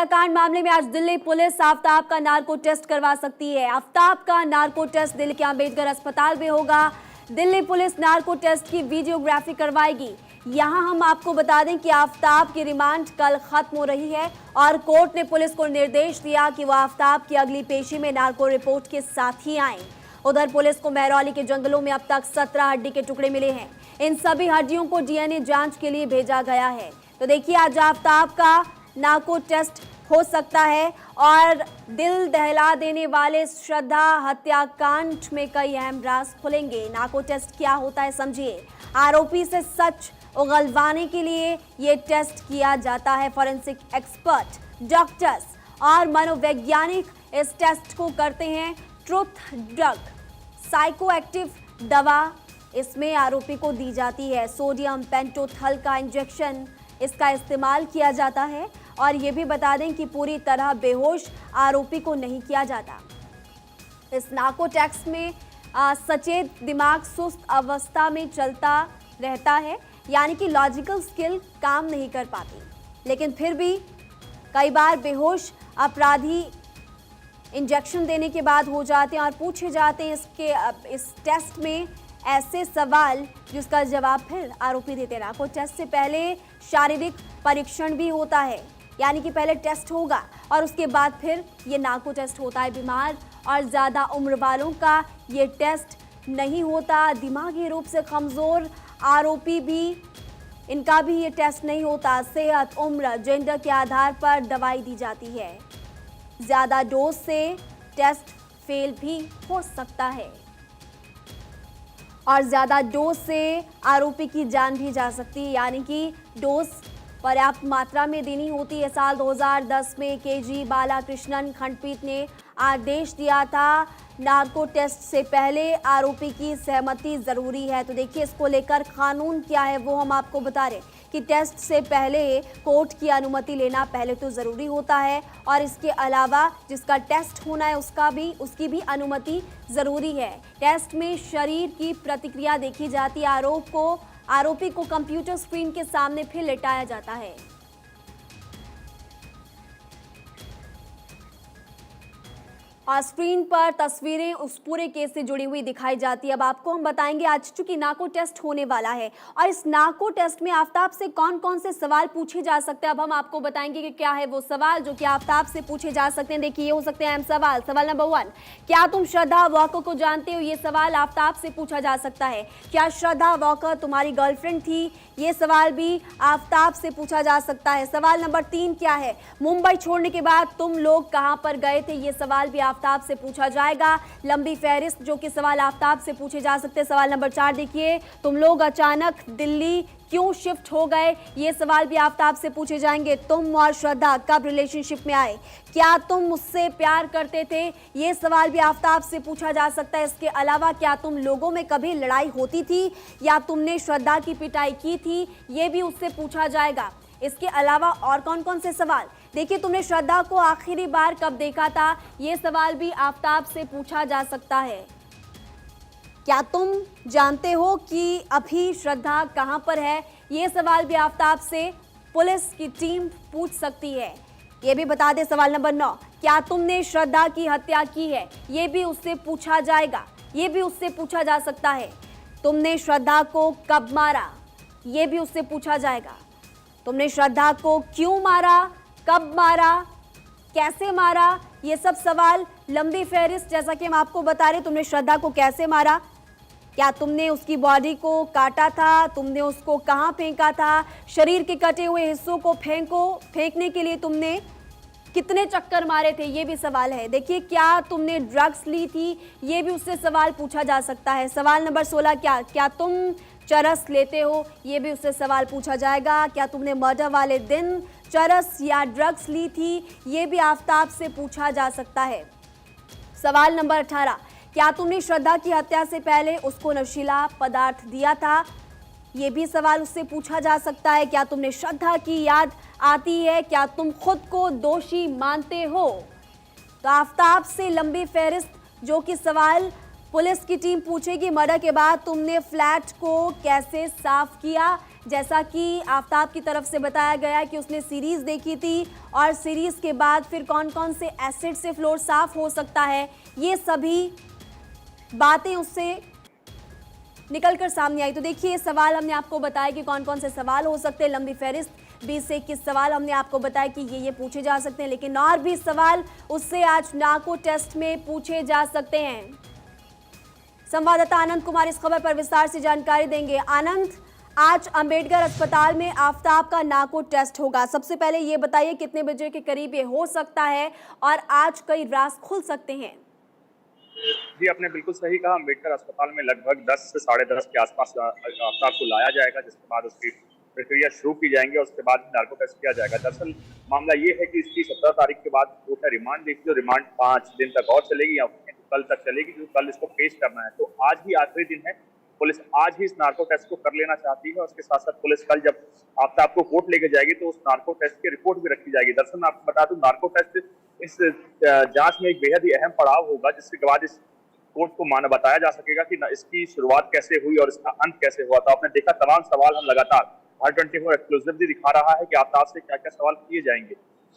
हत्याकांड मामले में आज दिल्ली पुलिस आफ्ताब का नार्को टेस्ट करवा सकती है। आफ्ताब का नार्को टेस्ट दिल्ली के अंबेडकर अस्पताल में होगा। दिल्ली पुलिस नार्को टेस्ट की वीडियोग्राफी करवाएगी। यहां हम आपको बता दें कि आफ्ताब की रिमांड कल खत्म हो रही है और कोर्ट ने पुलिस को निर्देश दिया कि वह आफ्ताब की अगली पेशी में नार्को रिपोर्ट के साथ ही आए। उधर पुलिस को महरौली के जंगलों में अब तक 17 हड्डी के टुकड़े मिले हैं। इन सभी हड्डियों को डीएनए जांच के लिए भेजा गया है। तो देखिए, आज आफ्ताब का नार्को टेस्ट हो सकता है और दिल दहला देने वाले श्रद्धा हत्याकांड में कई अहम राज खुलेंगे। नार्को टेस्ट क्या होता है समझिए। आरोपी से सच उगलवाने के लिए ये टेस्ट किया जाता है। फॉरेंसिक एक्सपर्ट, डॉक्टर्स और मनोवैज्ञानिक इस टेस्ट को करते हैं। ट्रुथ ड्रग साइकोएक्टिव दवा इसमें आरोपी को दी जाती है। सोडियम पेंटोथल का इंजेक्शन इसका इस्तेमाल किया जाता है और ये भी बता दें कि पूरी तरह बेहोश आरोपी को नहीं किया जाता। इस नार्को टेस्ट में सचेत दिमाग सुस्त अवस्था में चलता रहता है, यानी कि लॉजिकल स्किल काम नहीं कर पाती, लेकिन फिर भी कई बार बेहोश अपराधी इंजेक्शन देने के बाद हो जाते हैं और पूछे जाते हैं इस टेस्ट में ऐसे सवाल जिसका जवाब फिर आरोपी देते हैं। नार्को टेस्ट से पहले शारीरिक परीक्षण भी होता है, यानी कि पहले टेस्ट होगा और उसके बाद फिर ये नार्को टेस्ट होता है। बीमार और ज़्यादा उम्र वालों का ये टेस्ट नहीं होता। दिमागी रूप से कमज़ोर आरोपी भी, इनका भी ये टेस्ट नहीं होता। सेहत, उम्र, जेंडर के आधार पर दवाई दी जाती है। ज़्यादा डोज से टेस्ट फेल भी हो सकता है और ज़्यादा डोज से आरोपी की जान भी जा सकती है, यानी कि डोज पर्याप्त मात्रा में देनी होती है। साल 2010 में केजी बालाकृष्णन खंडपीठ ने आदेश दिया था नार्को टेस्ट से पहले आरोपी की सहमति ज़रूरी है। तो देखिए, इसको लेकर कानून क्या है वो हम आपको बता रहे कि टेस्ट से पहले कोर्ट की अनुमति लेना पहले तो ज़रूरी होता है और इसके अलावा जिसका टेस्ट होना है उसकी भी अनुमति ज़रूरी है। टेस्ट में शरीर की प्रतिक्रिया देखी जाती है। आरोपी को कंप्यूटर स्क्रीन के सामने फिर लेटाया जाता है। और स्क्रीन पर तस्वीरें उस पूरे केस से जुड़ी हुई दिखाई जाती है। अब आपको हम बताएंगे, आज चूंकि नार्को टेस्ट होने वाला है और इस नार्को टेस्ट में आफ्ताब से कौन कौन से सवाल पूछे जा सकते हैं। अब हम आपको बताएंगे कि क्या है वो सवाल जो कि आफ्ताब से पूछे जा सकते हैं। देखिए, ये हो सकते हैं अहम सवाल। सवाल नंबर 1, क्या तुम श्रद्धा वॉकर को जानते हो? ये सवाल आफ्ताब से पूछा जा सकता है। क्या श्रद्धा वॉकर तुम्हारी गर्लफ्रेंड थी? ये सवाल भी आफ्ताब से पूछा जा सकता है। सवाल नंबर 3 क्या है? मुंबई छोड़ने के बाद तुम लोग कहां पर गए थे? ये सवाल भी आफ्ताब से पूछा जाएगा। लंबी फहरिस्त जो कि सवाल आफ्ताब से पूछे जा सकते हैं। सवाल नंबर 4 देखिए, तुम लोग अचानक दिल्ली क्यों शिफ्ट हो गए? ये सवाल भी आफ्ताब से पूछे जाएंगे। तुम और श्रद्धा कब रिलेशनशिप में आए? क्या तुम मुझसे प्यार करते थे? ये सवाल भी आफ्ताब से पूछा जा सकता है। इसके अलावा क्या तुम लोगों में कभी लड़ाई होती थी या तुमने श्रद्धा की पिटाई की थी? ये भी उससे पूछा जाएगा। इसके अलावा और कौन कौन से सवाल? देखिए, तुमने श्रद्धा को आखिरी बार कब देखा था? ये सवाल भी आफ्ताब से पूछा जा सकता है। क्या तुम जानते हो कि अभी श्रद्धा कहां पर है? ये सवाल भी आफ्ताब से पुलिस की टीम पूछ सकती है। ये भी बता दें, सवाल नंबर 9, क्या तुमने श्रद्धा की हत्या की है? ये भी उससे पूछा जाएगा। ये भी उससे पूछा जा सकता है। तुमने श्रद्धा को कब मारा? ये भी उससे पूछा जाएगा। तुमने श्रद्धा को क्यों मारा? कब मारा? कैसे मारा? ये सब सवाल लंबी फहरिस्त, जैसा कि हम आपको बता रहे, तुमने श्रद्धा को कैसे मारा? क्या तुमने उसकी बॉडी को काटा था? तुमने उसको कहाँ फेंका था? शरीर के कटे हुए हिस्सों को फेंकने के लिए तुमने कितने चक्कर मारे थे? ये भी सवाल है। देखिए, क्या तुमने ड्रग्स ली थी? ये भी उससे सवाल पूछा जा सकता है। सवाल नंबर 16 क्या तुम चरस लेते हो? ये भी उससे सवाल पूछा जाएगा। क्या तुमने मर्डर वाले दिन चरस या ड्रग्स ली थी? ये भी आफ्ताब से पूछा जा सकता है। सवाल नंबर 18, क्या तुमने श्रद्धा की हत्या से पहले उसको नशीला पदार्थ दिया था? ये भी सवाल उससे पूछा जा सकता है। क्या तुमने श्रद्धा की याद आती है? क्या तुम खुद को दोषी मानते हो? तो आफ्ताब से लंबी फहरिस्त जो कि सवाल पुलिस की टीम पूछेगी। मर्डर के बाद तुमने फ्लैट को कैसे साफ किया? जैसा कि आफताब की तरफ से बताया गया है कि उसने सीरीज देखी थी और सीरीज के बाद फिर कौन कौन से एसिड से फ्लोर साफ हो सकता है, ये सभी बातें उससे निकलकर सामने आई। तो देखिए, सवाल हमने आपको बताया कि कौन कौन से सवाल हो सकते हैं, लंबी फहरिस्त 20 से 21 सवाल हमने आपको बताया कि ये पूछे जा सकते हैं, लेकिन और भी सवाल उससे आज नाको टेस्ट में पूछे जा सकते हैं। संवाददाता आनंद कुमार इस खबर पर विस्तार से जानकारी देंगे। आनंद, आज अंबेडकर अस्पताल में आफताब का नाको टेस्ट होगा। सबसे पहले ये बताइए कितने बजे के करीब ये हो सकता है और आज कई राज खुल सकते हैं? जी, आपने बिल्कुल सही कहा। अंबेडकर अस्पताल में लगभग 10 से 10:30 के आसपास आफताब को लाया जाएगा, जिसके बाद उसकी प्रक्रिया शुरू की जाएंगी और उसके बाद नार्को टेस्ट किया जाएगा। दरअसल मामला ये है कि इसकी 17 तारीख के बाद कोर्ट ने रिमांड दी थी, जो रिमांड 5 दिन तक और चलेगी या कल तक चलेगी, जो कल इसको पेश करना है। तो आज ही आखिरी दिन है। पुलिस आज ही इस नार्को टेस्ट को कर लेना चाहती है और उसके साथ साथ पुलिस कल जब आफताब को कोर्ट लेके जाएगी तो उस नार्को टेस्ट की रिपोर्ट भी रखी जाएगी। दरअसल मैं आपको बता दूं, नार्को टेस्ट इस जांच में एक बेहद ही अहम पड़ाव होगा, जिसके बाद इस कोर्ट को माना बताया जा सकेगा कि इसकी शुरुआत कैसे हुई और इसका अंत कैसे हुआ। तो आपने देखा, तमाम सवाल हम लगातार R24 एक्सक्लूसिवली दिखा रहा है कि आफताब से क्या क्या सवाल किए जाएंगे।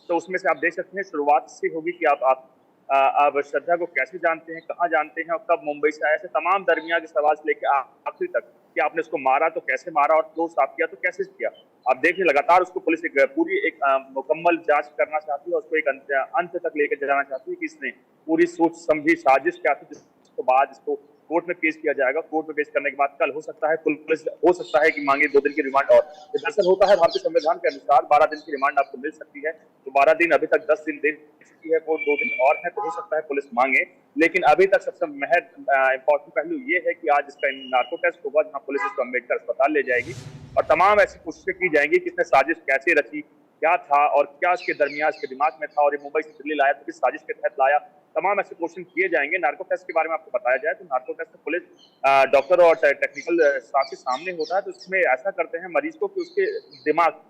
तो उसमें से आप देख सकते हैं, शुरुआत से होगी कि आप श्रद्धा को कैसे जानते हैं, कहाँ जानते हैं और कब मुंबई से आए, ऐसे तमाम दरमियान के सवाल से लेकर आखिरी तक कि आपने उसको मारा तो कैसे मारा और फ्लोर साफ किया तो कैसे किया। आप देखिए, लगातार उसको पुलिस एक मुकम्मल जांच करना चाहती है और उसको एक अंत तक लेकर जाना चाहती है कि इसने पूरी सोच समझी साजिश क्या थी, जिसके बाद इसको कोर्ट में पेश किया जाएगा। कोर्ट में पेश करने के बाद कल हो सकता है पुलिस हो सकता है कि मांगे 2 दिन की रिमांड। और दरअसल होता है भारतीय संविधान के अनुसार 12 दिन की रिमांड आपको मिल सकती है। तो 12 दिन, अभी तक 10 दिन दे चुकी है कोर्ट, 2 दिन और है, तो हो सकता है पुलिस मांगे। लेकिन अभी तक सबसे इंपॉर्टेंट पहलू ये है कि आज इसका नार्को टेस्ट होगा, जहाँ पुलिस इसको अंबेडकर अस्पताल ले जाएगी और तमाम ऐसी कोशिशें की जाएंगी कि इसने साजिश कैसे रची, क्या था और क्या इसके दरमियान इसके दिमाग में था और ये मुंबई से दिल्ली लाया तो किस साजिश के तहत लाया। तमाम ऐसे क्वेश्चन किए जाएंगे। नार्को टेस्ट के बारे में आपको बताया जाए तो नार्को टेस्ट में पुलिस डॉक्टर और टेक्निकल स्टाफ के सामने होता है। तो इसमें ऐसा करते हैं मरीज को कि उसके दिमाग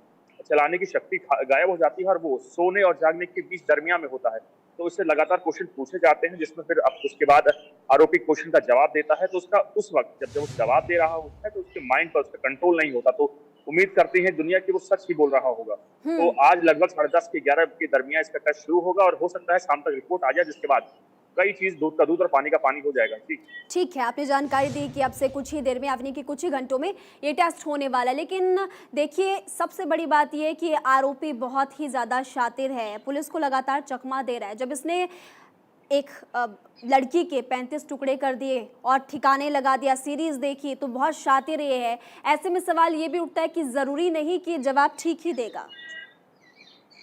चलाने की शक्ति गायब हो जाती है और वो सोने और जागने के बीच दरमियान में होता है। तो उससे लगातार क्वेश्चन पूछे जाते हैं, जिसमें फिर अब उसके बाद आरोपी क्वेश्चन का जवाब देता है। तो उसका उस वक्त जब वो जवाब दे रहा होता है तो उसके माइंड पर उसका कंट्रोल नहीं होता। तो उम्मीद करते हैं दुनिया की वो सच ही बोल रहा होगा। तो आज लगभग 10:30 के 11 के दरमियान इसका टेस्ट शुरू होगा और हो सकता है शाम तक रिपोर्ट आ जाए, जिसके बाद कई चीज दूध का दूध और पानी का पानी हो जाएगा। ठीक है, आपने जानकारी दी कि अब से कुछ ही देर में, यानी कि कुछ ही घंटों में ये टेस्ट होने वाला है। लेकिन देखिए, सबसे बड़ी बात ये है कि आरोपी बहुत ही ज़्यादा शातिर है, पुलिस को लगातार चकमा दे रहा है। जब इसने एक लड़की के 35 टुकड़े कर दिए और ठिकाने लगा दिया, सीरीज देखी, तो बहुत शातिर ये है। ऐसे में सवाल ये भी उठता है कि ज़रूरी नहीं कि जवाब ठीक ही देगा।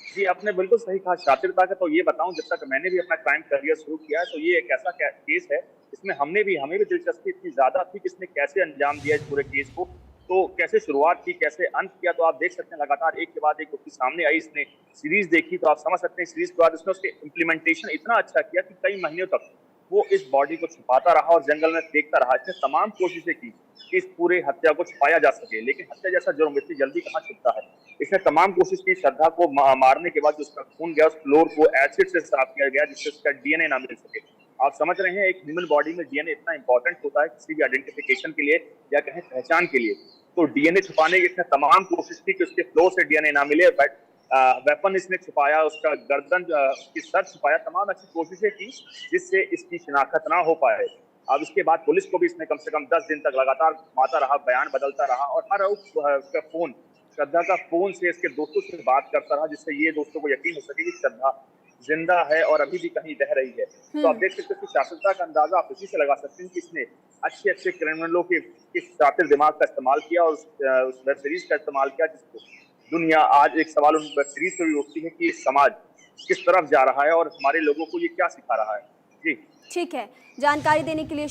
जी, आपने बिल्कुल सही कहा। शातिरता का तो ये बताऊं, जब तक मैंने भी अपना क्राइम करियर शुरू किया है तो ये एक ऐसा केस है इसमें हमें भी दिलचस्पी इतनी ज्यादा थी कि इसने कैसे अंजाम दिया इस पूरे केस को, तो कैसे शुरुआत की, कैसे अंत किया। तो आप देख सकते हैं लगातार एक के बाद एक उसकी सामने आई। इसने सीरीज देखी तो आप समझ सकते हैं सीरीज के बाद उसने उसके इम्प्लीमेंटेशन इतना अच्छा किया कि कई महीनों तक वो इस बॉडी को छुपाता रहा और जंगल में फेंकता रहा। इसने तमाम कोशिशें की कि इस पूरे हत्या को छुपाया जा सके, लेकिन हत्या जैसा जुर्म इतनी जल्दी कहाँ छुपता है। इसने तमाम कोशिश की श्रद्धा को मारने के बाद जो उसका खून गया उस फ्लोर को एसिड से साफ किया गया, जिससे उसका डीएनए ना मिल सके। आप समझ रहे हैं, एक ह्यूमन बॉडी में डीएनए इतना इंपॉर्टेंट होता है किसी भी आइडेंटिफिकेशन के लिए या कहें पहचान के लिए। तो डीएनए छुपाने की इसने तमाम कोशिश की कि उसके फ्लोर से डीएनए ना मिले। बट वेपन इसने छुपाया, उसका गर्दन उसकी सर छुपाया, तमाम ऐसी कोशिशें की जिससे इसकी शिनाख्त ना हो पाए। अब इसके बाद पुलिस को भी इसने कम से कम 10 दिन तक लगातार घुमाता रहा, बयान बदलता रहा और हर उसका फोन, श्रद्धा का फोन से इसके दोस्तों से बात करता रहा, जिससे ये दोस्तों को यकीन हो सके कि श्रद्धा जिंदा है और अभी भी कहीं रह रही है। तो आप देख सकते हैं कि शातिरता का अंदाजा आप इसी से लगा सकते हैं कि इसने अच्छे क्रिमिनलों के किस शातिर दिमाग का इस्तेमाल किया और उस वेब सीरीज का इस्तेमाल किया, जिसको दुनिया आज एक सवाल उन वेब सीरीज से भी उठती है कि समाज किस तरफ जा रहा है और हमारे लोगों को ये क्या सिखा रहा है। जी ठीक है, जानकारी देने के लिए